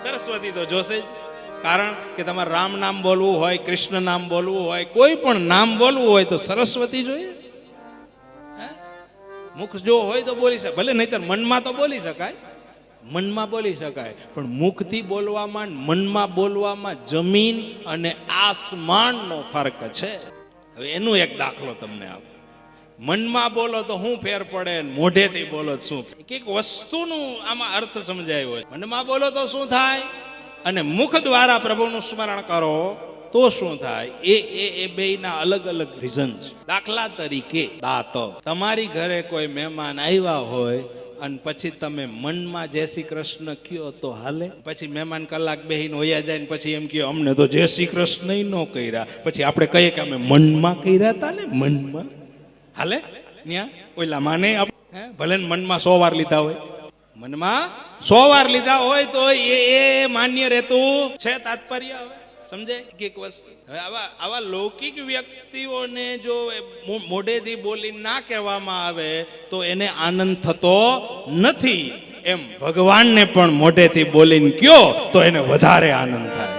સરસ્વતી તો જોશે જ, કારણ કે તમારે રામ નામ બોલવું હોય, કૃષ્ણ નામ બોલવું હોય, કોઈ પણ નામ બોલવું હોય તો સરસ્વતી જોઈએ. મુખ જો હોય તો બોલી શકાય, ભલે નહીતર મનમાં તો બોલી શકાય, મનમાં બોલી શકાય, પણ મુખથી બોલવામાં મનમાં બોલવામાં જમીન અને આસમાનનો ફરક છે. હવે એનું એક દાખલો તમને આપો. મનમાં બોલો તો શું ફેર પડે, મોઢેથી બોલો શું? એક વસ્તુનું આમાં અર્થ સમજાયો હોય. મનમાં બોલો તો શું થાય, અને મુખ દ્વારા પ્રભુનું સ્મરણ કરો તો શું થાય, એ બેયના અલગ અલગ રીઝન છે. દાખલા તરીકે દાતો, તમારી ઘરે કોઈ મહેમાન આવ્યા હોય અને પછી તમે મનમાં જય શ્રી કૃષ્ણ કયો તો હાલે? પછી મહેમાન કલાક બેહીને હોયા જાય ને પછી એમ કહ્યું અમને તો જય શ્રી કૃષ્ણ ન કર્યા, પછી આપણે કહીએ કે અમે મનમાં કર્યા હતા ને, મનમાં હાલે? ત્યાં ઓલા માને ભલે મનમાં 100 વાર લીધા હોય, મનમાં 100 વાર લીધા હોય તો એ માન્ય રહેતું છે. તાત્પર્ય હવે સમજાય કે એક વસ્તુ. હવે આવા લૌકિક વ્યક્તિઓને જો મોઢેથી બોલી ના કહેવામાં આવે તો એને આનંદ થતો નથી. એમ ભગવાનને પણ મોઢેથી બોલીને કયો તો એને વધારે આનંદ થાય.